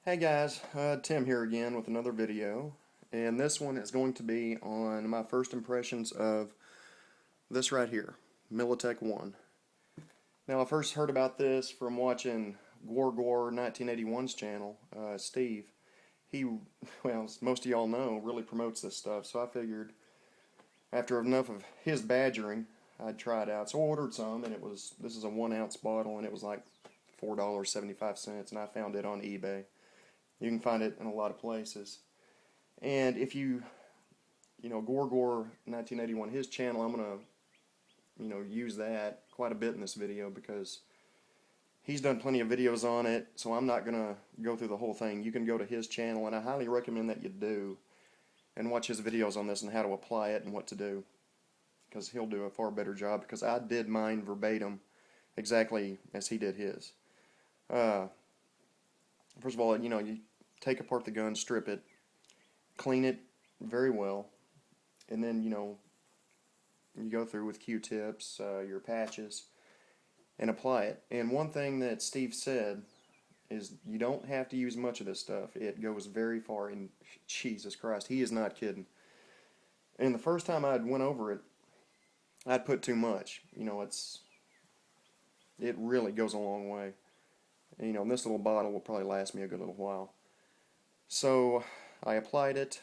Hey guys, Tim here again with another video, and this one is going to be on my first impressions of this right here, Militec-1. Now I first heard about this from watching Gore 1981's channel, Steve. He, well, as most of y'all know, really promotes this stuff, so I figured after enough of his badgering, I'd try it out. So I ordered some, and this is a 1 ounce bottle, and it was like $4.75, and I found it on eBay. You can find it in a lot of places. And if you Gore 1981, his channel, I'm going to, use that quite a bit in this video because he's done plenty of videos on it, so I'm not going to go through the whole thing. You can go to his channel, and I highly recommend that you do, and watch his videos on this and how to apply it and what to do, because he'll do a far better job, because I did mine verbatim exactly as he did his. First of all, you take apart the gun, strip it, clean it very well, and then, you go through with Q-tips, your patches, and apply it. And one thing that Steve said is you don't have to use much of this stuff. It goes very far, and Jesus Christ, he is not kidding. And the first time I went over it, I'd put too much. It really goes a long way. And this little bottle will probably last me a good little while. So I applied it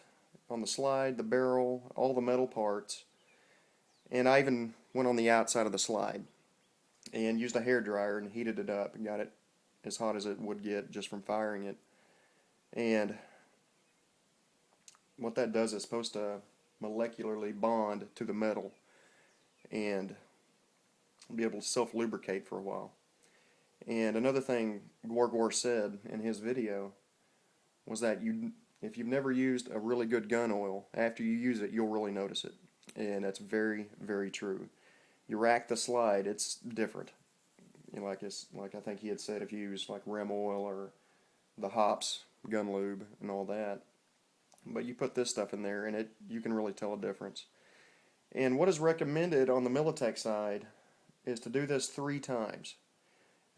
on the slide, the barrel, all the metal parts, and I even went on the outside of the slide and used a hairdryer and heated it up and got it as hot as it would get just from firing it. And what that does is supposed to molecularly bond to the metal and be able to self-lubricate for a while. And another thing Gore said in his video was that if you've never used a really good gun oil, after you use it, you'll really notice it. And that's very, very true. You rack the slide, it's different. Like I think he had said, if you use like Rem oil or the Hops gun lube and all that. But you put this stuff in there, and you can really tell a difference. And what is recommended on the Militec side is to do this 3 times.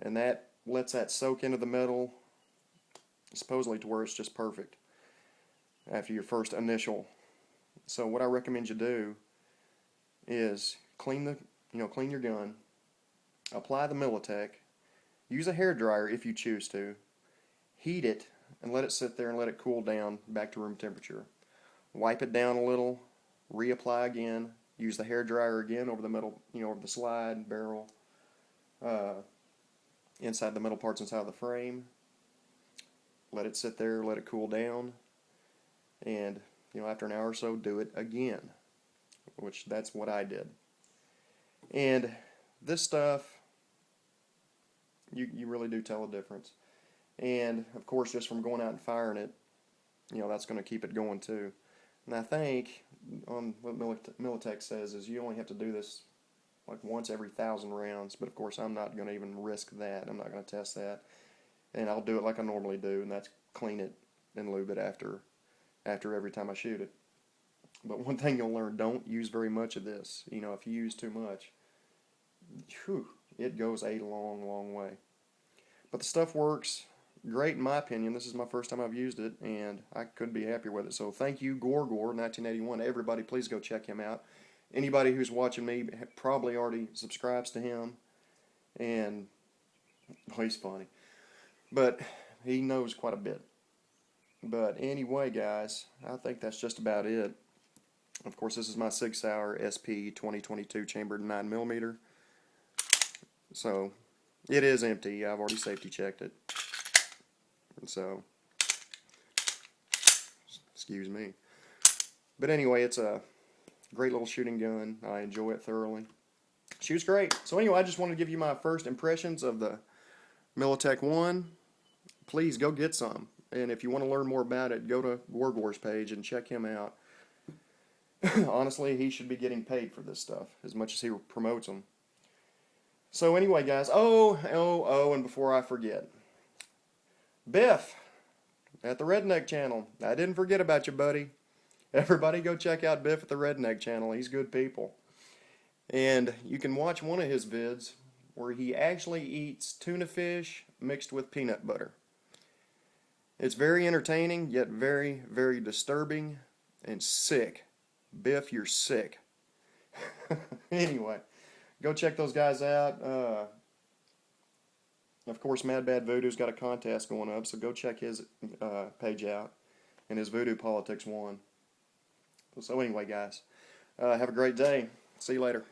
And that lets that soak into the metal, supposedly to where it's just perfect after your first initial. So what I recommend you do is clean your gun, apply the Militec, use a hairdryer if you choose to, heat it, and let it sit there and let it cool down back to room temperature. Wipe it down a little, reapply again, use the hairdryer again over the metal, over the slide, barrel, inside the metal parts inside of the frame. Let it sit there, let it cool down, and after an hour or so, do it again, which that's what I did. And this stuff, you really do tell a difference. And of course, just from going out and firing it, that's going to keep it going too. And I think on what Militec says is you only have to do this like once every 1,000 rounds, but of course I'm not going to even risk that. I'm not going to test that, and I'll do it like I normally do, and that's clean it and lube it after every time I shoot it. But one thing you'll learn, don't use very much of this. If you use too much, it goes a long, long way. But the stuff works great in my opinion. This is my first time I've used it, and I couldn't be happier with it. So thank you, Gore 1981. Everybody, please go check him out. Anybody who's watching me probably already subscribes to him, and he's funny. But he knows quite a bit. But anyway, guys, I think that's just about it. Of course, this is my Sig Sauer SP 2022 chambered 9mm. So, it is empty. I've already safety checked it. So, excuse me. But anyway, it's a great little shooting gun. I enjoy it thoroughly. Shoots great. So anyway, I just wanted to give you my first impressions of the Militec-1. Please go get some. And if you want to learn more about it, go to Gore's page and check him out. Honestly, he should be getting paid for this stuff as much as he promotes them. So anyway, guys, and before I forget, Biff at the Redneck channel. I didn't forget about you, buddy. Everybody go check out Biff at the Redneck channel. He's good people. And you can watch one of his vids where he actually eats tuna fish mixed with peanut butter. It's very entertaining, yet very, very disturbing and sick. Biff, you're sick. Anyway, go check those guys out. Of course, Mad Bad Voodoo's got a contest going up, so go check his page out. And his Voodoo Politics 1. So anyway, guys, have a great day. See you later.